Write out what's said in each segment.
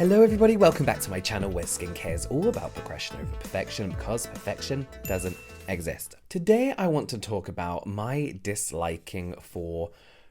Hello everybody, welcome back to my channel where skincare is all about progression over perfection because perfection doesn't exist. Today I want to talk about my disliking for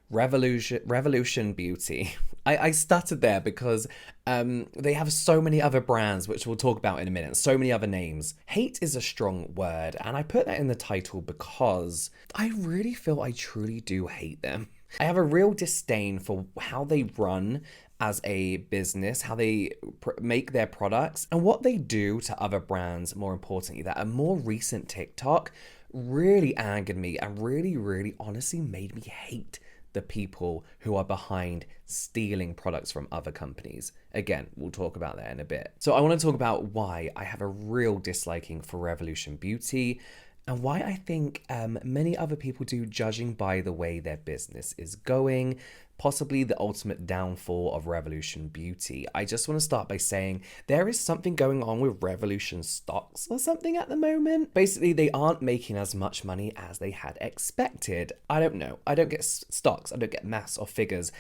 Revolution Beauty. I stuttered there because they have so many other brands, which we'll talk about in a minute, so many other names. Hate is a strong word, and I put that in the title because I really feel I truly do hate them. I have a real disdain for how they run as a business, how they make their products, and what they do to other brands, more importantly. That a more recent TikTok really angered me and really honestly made me hate the people who are behind stealing products from other companies. Again, we'll talk about that in a bit. So I want to talk about why I have a real disliking for Revolution Beauty and why I think many other people do, judging by the way their business is going, possibly the ultimate downfall of Revolution Beauty. I just want to start by saying there is something going on with Revolution stocks or something at the moment. Basically, they aren't making as much money as they had expected. I don't know. I don't get stocks. I don't get maths or figures.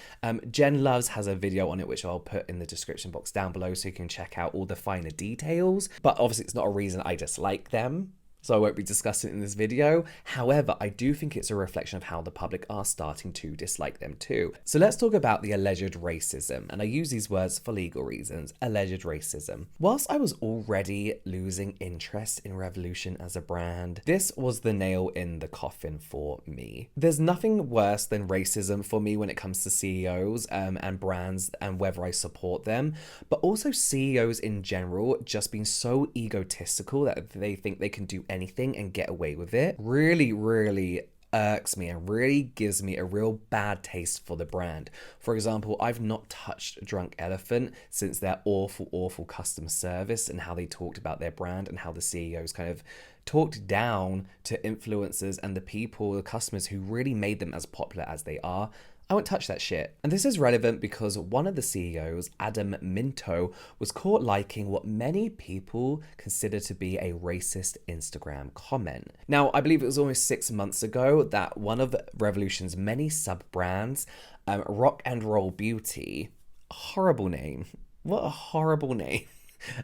Jen Loves has a video on it, which I'll put in the description box down below so you can check out all the finer details. But obviously, it's not a reason I dislike them, so I won't be discussing it in this video. However, I do think it's a reflection of how the public are starting to dislike them too. So let's talk about the alleged racism. And I use these words for legal reasons. Alleged racism. Whilst I was already losing interest in Revolution as a brand, this was the nail in the coffin for me. There's nothing worse than racism for me when it comes to CEOs and brands and whether I support them, but also CEOs in general just being so egotistical that they think they can do anything and get away with it really irks me and really gives me a real bad taste for the brand. For example, I've not touched Drunk Elephant since their awful customer service and how they talked about their brand and how the CEOs kind of talked down to influencers and the people, the customers who really made them as popular as they are. I won't touch that shit. And this is relevant because one of the CEOs, Adam Minto, was caught liking what many people consider to be a racist Instagram comment. Now, I believe it was almost 6 months ago that one of Revolution's many sub-brands, Rock and Roll Beauty, horrible name. What a horrible name.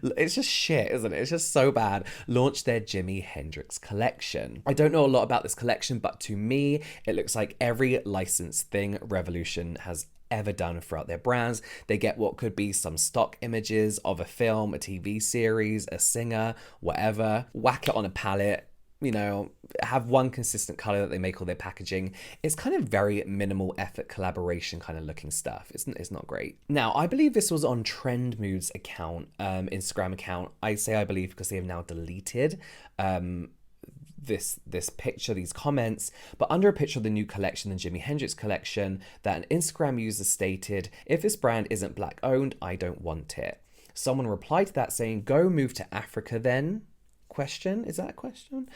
It's just shit, isn't it? It's just so bad. Launched their Jimi Hendrix collection. I don't know a lot about this collection, but to me, it looks like every licensed thing Revolution has ever done throughout their brands. They get what could be some stock images of a film, a TV series, a singer, whatever, whack it on a palette, you know, have one consistent color that they make all their packaging. It's kind of very minimal effort collaboration kind of looking stuff. It's not great. Now, I believe this was on Trend Mood's account, Instagram account. I say I believe because they have now deleted this picture, these comments, but under a picture of the new collection, the Jimi Hendrix collection, that an Instagram user stated, "If this brand isn't black owned, I don't want it." Someone replied to that saying, "Go move to Africa then?" Question? Is that a question?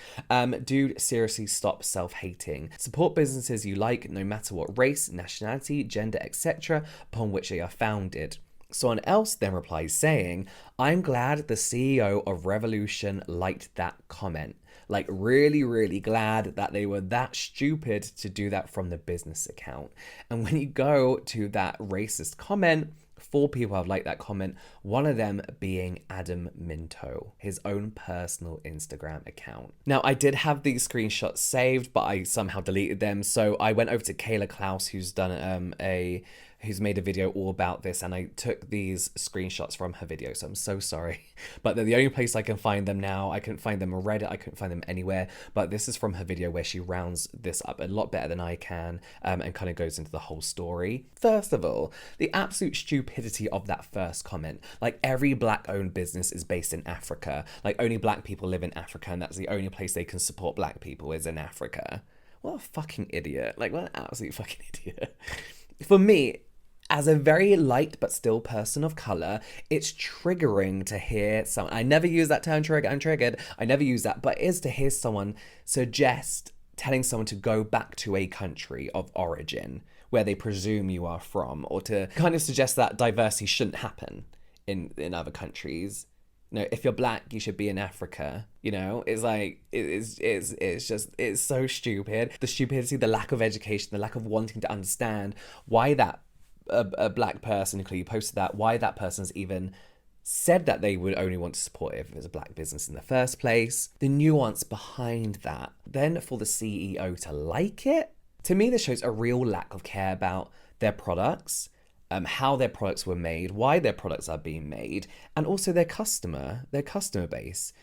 Dude, seriously, stop self-hating. Support businesses you like, no matter what race, nationality, gender, etc., upon which they are founded. Someone else then replies saying, "I'm glad the CEO of Revolution liked that comment." Like really glad that they were that stupid to do that from the business account. And when you go to that racist comment, 4 people have liked that comment, one of them being Adam Minto, his own personal Instagram account. Now, I did have these screenshots saved, but I somehow deleted them. So I went over to Kayla Klaus, who's done who's made a video all about this, and I took these screenshots from her video, so I'm so sorry. But they're the only place I can find them now. I couldn't find them on Reddit, I couldn't find them anywhere, but this is from her video where she rounds this up a lot better than I can, and kind of goes into the whole story. First of all, the absolute stupidity of that first comment. Like, every black-owned business is based in Africa. Like, only black people live in Africa, and that's the only place they can support black people is in Africa. What a fucking idiot. Like, what an absolute fucking idiot. For me, as a very light but still person of color, it's triggering to hear someone, I never use that term, I'm triggered, I never use that, but it is to hear someone suggest telling someone to go back to a country of origin where they presume you are from, or to kind of suggest that diversity shouldn't happen in other countries. You know, if you're black, you should be in Africa. You know, it's like, it's so stupid. The stupidity, the lack of education, the lack of wanting to understand why that a black person who posted that, why that person's even said that they would only want to support it if it was a black business in the first place, the nuance behind that, then for the CEO to like it, to me this shows a real lack of care about their products, how their products were made, why their products are being made, and also their customer base.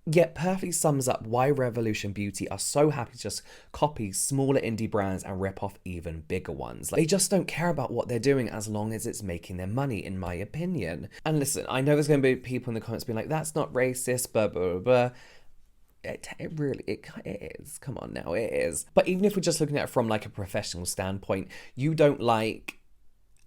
Yet perfectly sums up why Revolution Beauty are so happy to just copy smaller indie brands and rip off even bigger ones. Like, they just don't care about what they're doing as long as it's making them money, in my opinion. And listen, I know there's going to be people in the comments being like, that's not racist, blah, blah, blah, blah. It really is. Come on now, it is. But even if we're just looking at it from like a professional standpoint, you don't like,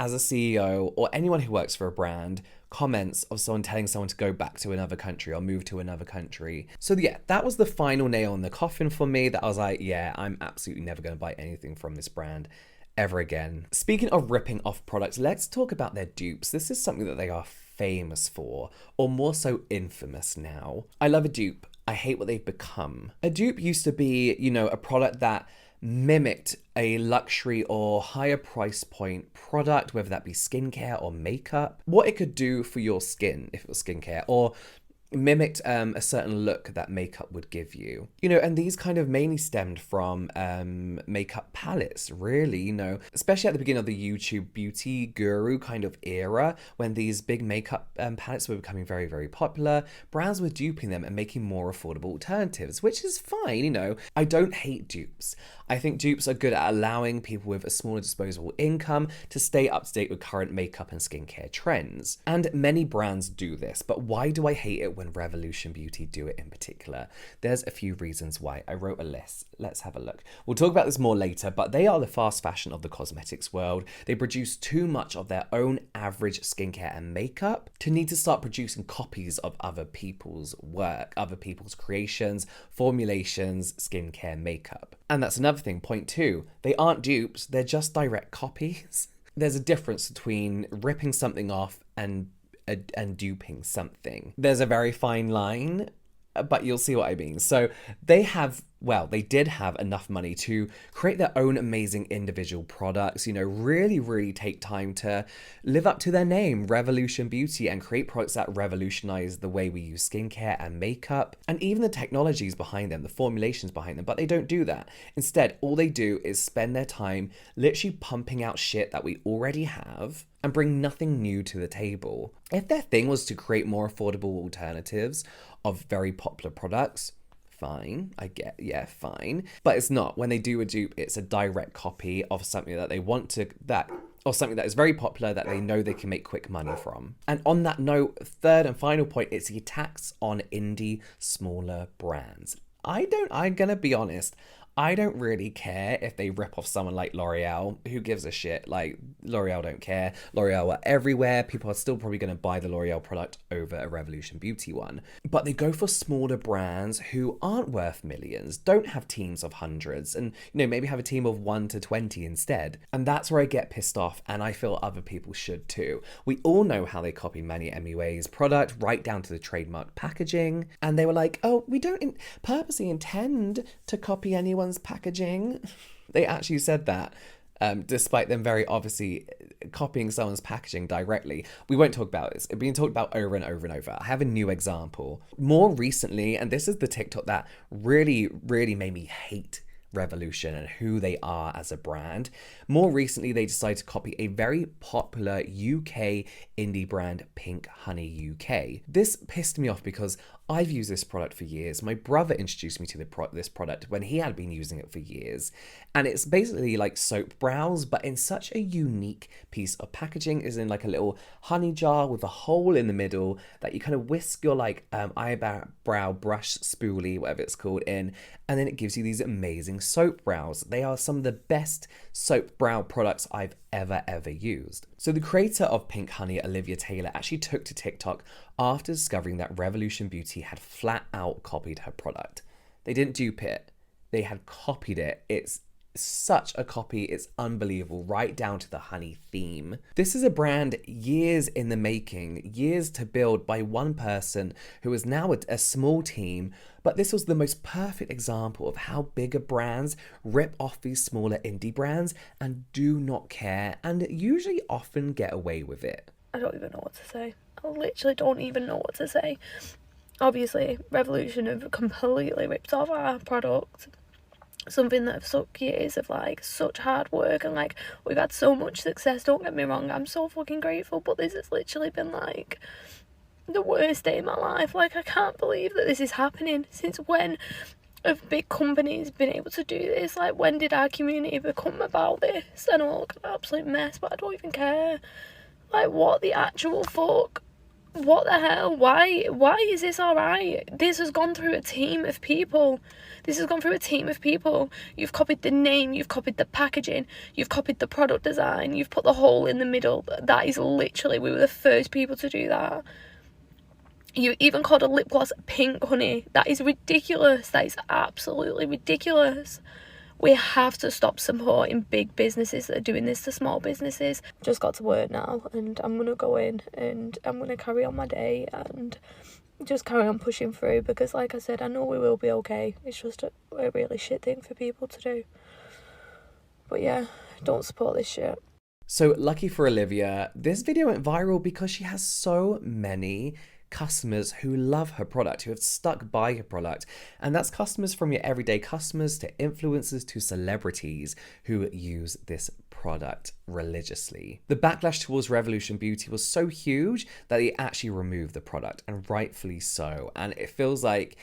as a CEO or anyone who works for a brand, comments of someone telling someone to go back to another country or move to another country. So yeah, that was the final nail in the coffin for me, that I was like, yeah, I'm absolutely never going to buy anything from this brand ever again. Speaking of ripping off products, let's talk about their dupes. This is something that they are famous for, or more so infamous now. I love a dupe. I hate what they've become. A dupe used to be, you know, a product that mimicked a luxury or higher price point product, whether that be skincare or makeup, what it could do for your skin if it was skincare, or mimicked a certain look that makeup would give you, you know. And these kind of mainly stemmed from makeup palettes, really, you know, especially at the beginning of the YouTube beauty guru kind of era, when these big makeup palettes were becoming very, very popular. Brands were duping them and making more affordable alternatives, which is fine, you know. I don't hate dupes. I think dupes are good at allowing people with a smaller disposable income to stay up to date with current makeup and skincare trends. And many brands do this, but why do I hate it when Revolution Beauty do it in particular? There's a few reasons why. I wrote a list. Let's have a look. We'll talk about this more later, but they are the fast fashion of the cosmetics world. They produce too much of their own average skincare and makeup to need to start producing copies of other people's work, other people's creations, formulations, skincare, makeup. And that's another thing. Point two, they aren't dupes, they're just direct copies. There's a difference between ripping something off and duping something. There's a very fine line, but you'll see what I mean. So they did have enough money to create their own amazing individual products, you know, really take time to live up to their name, Revolution Beauty, and create products that revolutionize the way we use skincare and makeup, and even the technologies behind them, the formulations behind them. But they don't do that. Instead, all they do is spend their time literally pumping out shit that we already have and bring nothing new to the table. If their thing was to create more affordable alternatives of very popular products, fine, fine. But it's not. When they do a dupe, it's a direct copy of something that they want to, or something that is very popular that they know they can make quick money from. And on that note, third and final point, it's the attacks on indie, smaller brands. I'm gonna be honest, I don't really care if they rip off someone like L'Oreal. Who gives a shit? Like, L'Oreal don't care. L'Oreal are everywhere. People are still probably going to buy the L'Oreal product over a Revolution Beauty one. But they go for smaller brands who aren't worth millions, don't have teams of hundreds, and, you know, maybe have a team of 1 to 20 instead. And that's where I get pissed off, and I feel other people should too. We all know how they copy Manny MUA's product, right down to the trademark packaging. And they were like, oh, we don't purposely intend to copy anyone's packaging. They actually said that, despite them very obviously copying someone's packaging directly. We won't talk about this. It's being talked about over and over and over. I have a new example. More recently, and this is the TikTok that really made me hate Revolution and who they are as a brand. More recently, they decided to copy a very popular UK indie brand, Pink Honey UK. This pissed me off because I've used this product for years. My brother introduced me to this product when he had been using it for years. And it's basically like soap brows, but in such a unique piece of packaging. Is in like a little honey jar with a hole in the middle that you kind of whisk your like eyebrow brush spoolie, whatever it's called, in. And then it gives you these amazing soap brows. They are some of the best soap brow products I've ever used. So the creator of Pink Honey, Olivia Taylor, actually took to TikTok after discovering that Revolution Beauty had flat out copied her product. They didn't dupe it. They had copied it. It's such a copy. It's unbelievable, right down to the honey theme. This is a brand years in the making, years to build by one person who is now a small team. But this was the most perfect example of how bigger brands rip off these smaller indie brands and do not care, and usually often get away with it. I don't even know what to say. I literally don't even know what to say. Obviously, Revolution have completely ripped off our product. Something that have took years of like such hard work, and like we've had so much success, don't get me wrong, I'm so fucking grateful, but this has literally been like the worst day of my life. Like, I can't believe that this is happening. Since when have big companies been able to do this? Like, when did our community become about this? I know I look an absolute mess, but I don't even care. Like, what the actual fuck? What the hell? Why is this alright? This has gone through a team of people. You've copied the name, you've copied the packaging, you've copied the product design, you've put the hole in the middle. That is literally, we were the first people to do that. You even called a lip gloss pink, honey. That is ridiculous. That is absolutely ridiculous. We have to stop supporting big businesses that are doing this to small businesses. Just got to work now, and I'm going to go in and I'm going to carry on my day and just carry on pushing through, because like I said, I know we will be okay. It's just a really shit thing for people to do. But yeah, don't support this shit. So lucky for Olivia, this video went viral because she has so many customers who love her product, who have stuck by her product. And that's customers from your everyday customers to influencers to celebrities who use this product religiously. The backlash towards Revolution Beauty was so huge that they actually removed the product, and rightfully so. And it feels like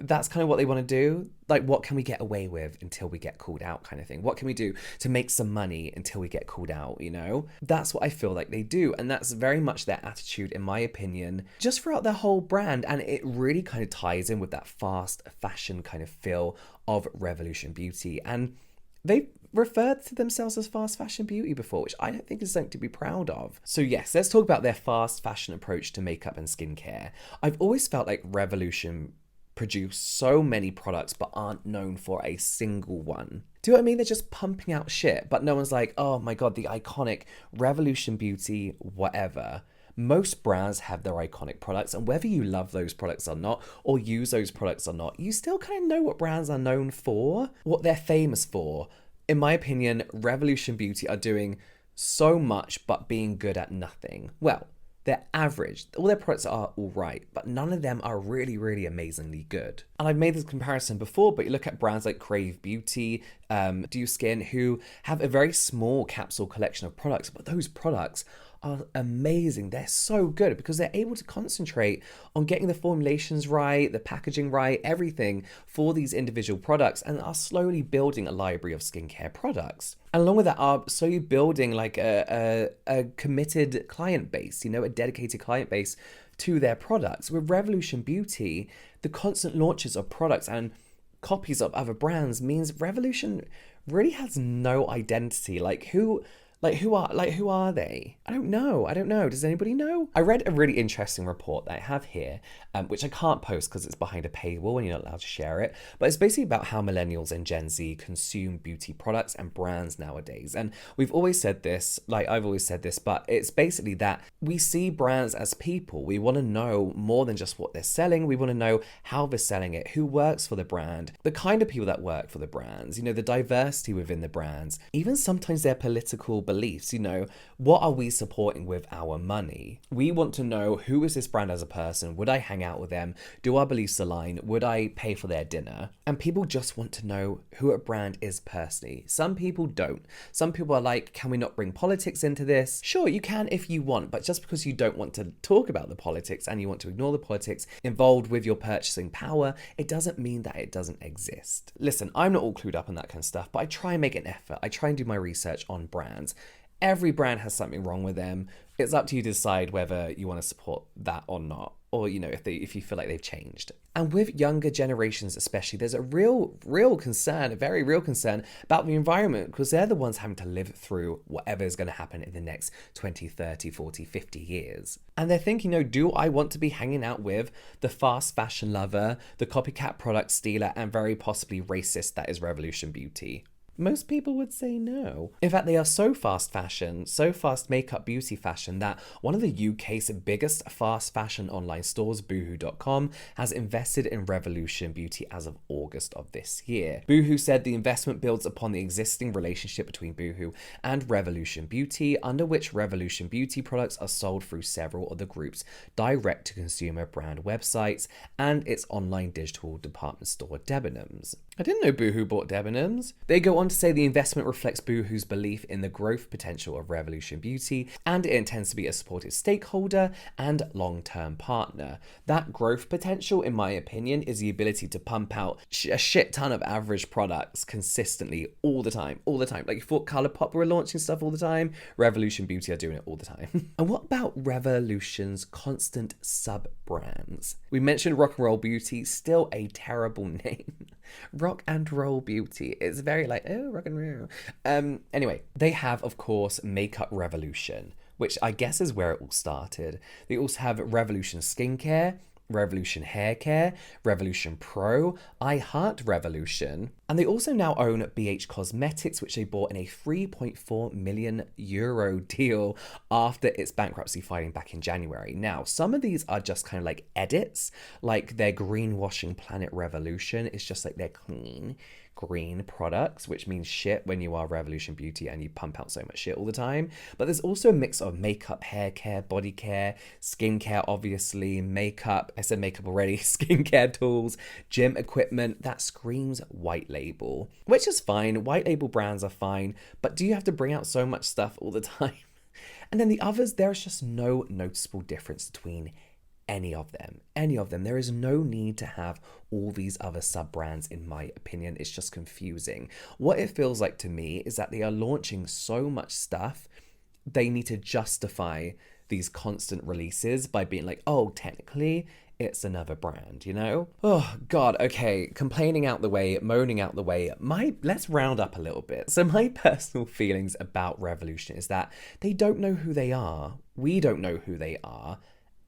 that's kind of what they want to do. Like, what can we get away with until we get called out, kind of thing? What can we do to make some money until we get called out, you know? That's what I feel like they do. And that's very much their attitude, in my opinion, just throughout their whole brand. And it really kind of ties in with that fast fashion kind of feel of Revolution Beauty. And they referred to themselves as fast fashion beauty before, which I don't think is something to be proud of. So yes, let's talk about their fast fashion approach to makeup and skincare. I've always felt like Revolution produce so many products but aren't known for a single one. Do you know what I mean? They're just pumping out shit, but no one's like, oh my god, the iconic Revolution Beauty whatever. Most brands have their iconic products, and whether you love those products or not, or use those products or not, you still kind of know what brands are known for, what they're famous for. In my opinion, Revolution Beauty are doing so much but being good at nothing. Well, they're average. All their products are all right, but none of them are really, really amazingly good. And I've made this comparison before, but you look at brands like Crave Beauty, Do Skin, who have a very small capsule collection of products, but those products are amazing. They're so good because they're able to concentrate on getting the formulations right, the packaging right, everything for these individual products, and are slowly building a library of skincare products. And along with that, are slowly building like a committed client base, you know, a dedicated client base to their products. With Revolution Beauty, the constant launches of products and copies of other brands means Revolution really has no identity. Who are they? I don't know. Does anybody know? I read a really interesting report that I have here, which I can't post because it's behind a paywall and you're not allowed to share it. But it's basically about how millennials and Gen Z consume beauty products and brands nowadays. And we've always said this, like I've always said this, but it's basically that we see brands as people. We want to know more than just what they're selling. We want to know how they're selling it, who works for the brand, the kind of people that work for the brands, you know, the diversity within the brands, even sometimes their political beliefs. You know, what are we supporting with our money? We want to know, who is this brand as a person? Would I hang out with them? Do our beliefs align? Would I pay for their dinner? And people just want to know who a brand is personally. Some people don't. Some people are like, can we not bring politics into this? Sure, you can if you want, but just because you don't want to talk about the politics and you want to ignore the politics involved with your purchasing power, it doesn't mean that it doesn't exist. Listen, I'm not all clued up on that kind of stuff, but I try and make an effort. I try and do my research on brands. Every brand has something wrong with them. It's up to you to decide whether you want to support that or not, or, you know, if you feel like they've changed. And with younger generations especially, there's a real concern, a very real concern about the environment, because they're the ones having to live through whatever is going to happen in the next 20, 30, 40, 50 years. And they're thinking, you know, do I want to be hanging out with the fast fashion lover, the copycat product stealer, and very possibly racist that is Revolution Beauty? Most people would say no. In fact, they are so fast fashion, so fast makeup beauty fashion, that one of the UK's biggest fast fashion online stores, Boohoo.com, has invested in Revolution Beauty as of August of this year. Boohoo said the investment builds upon the existing relationship between Boohoo and Revolution Beauty, under which Revolution Beauty products are sold through several of the group's direct-to-consumer brand websites and its online digital department store Debenhams. I didn't know Boohoo bought Debenhams. They go on to say the investment reflects Boohoo's belief in the growth potential of Revolution Beauty, and it intends to be a supportive stakeholder and long-term partner. That growth potential, in my opinion, is the ability to pump out a shit ton of average products consistently all the time. Like, you thought Colourpop were launching stuff all the time? Revolution Beauty are doing it all the time. And what about Revolution's constant sub-brands? We mentioned Rock and Roll Beauty, still a terrible name. Rock and Roll Beauty. It's very like, oh, rock and roll. Anyway, they have, of course, Makeup Revolution, which I guess is where it all started. They also have Revolution Skincare, Revolution Hair Care, Revolution Pro, I Heart Revolution, and they also now own BH Cosmetics, which they bought in a €3.4 million deal after its bankruptcy filing back in January. Now, some of these are just kind of like edits, like their greenwashing Planet Revolution. It's just like they're clean green products, which means shit when you are Revolution Beauty and you pump out so much shit all the time. But there's also a mix of makeup, hair care, body care, skincare, obviously, makeup. I said makeup already, skincare tools, gym equipment that screams white label, which is fine. White label brands are fine, but do you have to bring out so much stuff all the time? And then the others, there's just no noticeable difference between any of them. There is no need to have all these other sub brands, in my opinion. It's just confusing. What it feels like to me is that they are launching so much stuff, they need to justify these constant releases by being like, oh, technically it's another brand, you know? Oh God, okay, complaining out the way, moaning out the way, let's round up a little bit. So my personal feelings about Revolution is that they don't know who they are. We don't know who they are.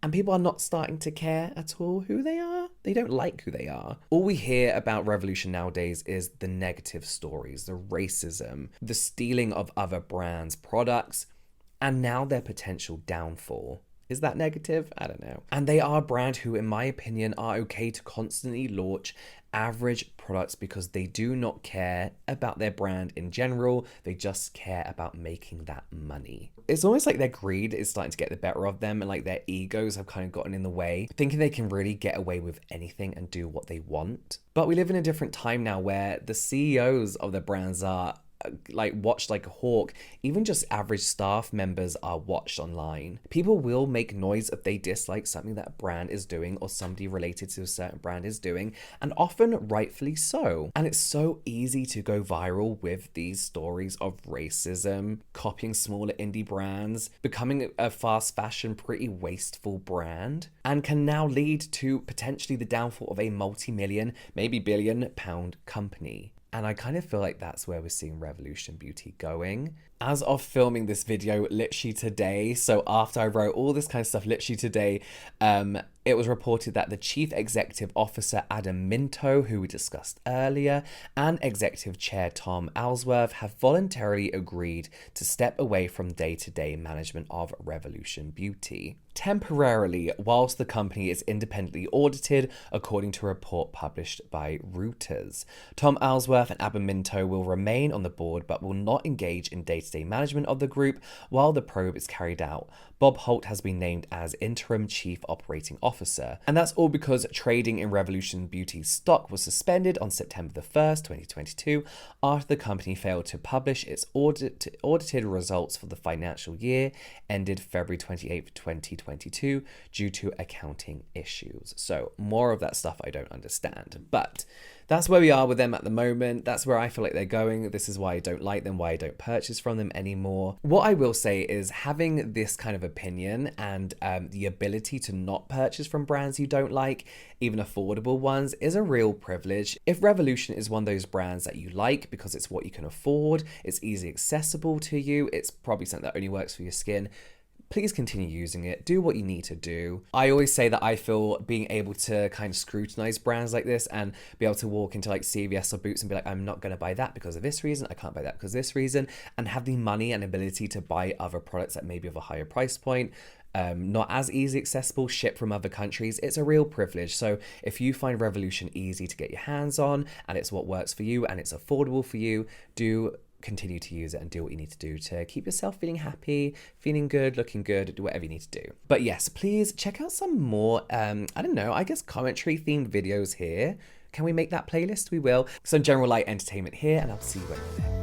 And people are not starting to care at all who they are. They don't like who they are. All we hear about Revolution nowadays is the negative stories, the racism, the stealing of other brands' products, and now their potential downfall. Is that negative? I don't know. And they are a brand who, in my opinion, are okay to constantly launch average products because they do not care about their brand in general. They just care about making that money. It's almost like their greed is starting to get the better of them, and like their egos have kind of gotten in the way, thinking they can really get away with anything and do what they want. But we live in a different time now where the CEOs of the brands are like watched like a hawk. Even just average staff members are watched online. People will make noise if they dislike something that a brand is doing or somebody related to a certain brand is doing, and often rightfully so. And it's so easy to go viral with these stories of racism, copying smaller indie brands, becoming a fast fashion pretty wasteful brand, and can now lead to potentially the downfall of a multi-million, maybe billion-pound company. And I kind of feel like that's where we're seeing Revolution Beauty going. As of filming this video literally today, so after I wrote all this kind of stuff literally today, it was reported that the Chief Executive Officer Adam Minto, who we discussed earlier, and Executive Chair Tom Ellsworth have voluntarily agreed to step away from day-to-day management of Revolution Beauty temporarily, whilst the company is independently audited, according to a report published by Reuters. Tom Ellsworth and Adam Minto will remain on the board but will not engage in day-to-day management of the group while the probe is carried out. Bob Holt has been named as interim chief operating officer, and that's all because trading in Revolution Beauty stock was suspended on September the 1st, 2022, after the company failed to publish its audited results for the financial year ended February 28th, 2022 due to accounting issues. So more of that stuff I don't understand, but that's where we are with them at the moment. That's where I feel like they're going. This is why I don't like them, why I don't purchase from them anymore. What I will say is having this kind of opinion and the ability to not purchase from brands you don't like, even affordable ones, is a real privilege. If Revolution is one of those brands that you like because it's what you can afford, it's easily accessible to you, it's probably something that only works for your skin, please continue using it. Do what you need to do. I always say that I feel being able to kind of scrutinize brands like this and be able to walk into like CVS or Boots and be like, I'm not going to buy that because of this reason. I can't buy that because of this reason. And have the money and ability to buy other products that maybe of a higher price point. Not as easy accessible, shipped from other countries. It's a real privilege. So if you find Revolution easy to get your hands on and it's what works for you and it's affordable for you, do continue to use it and do what you need to do to keep yourself feeling happy, feeling good, looking good, do whatever you need to do. But yes, please check out some more, I don't know, I guess commentary themed videos here. Can we make that playlist? We will. Some general light entertainment here, and I'll see you in the next.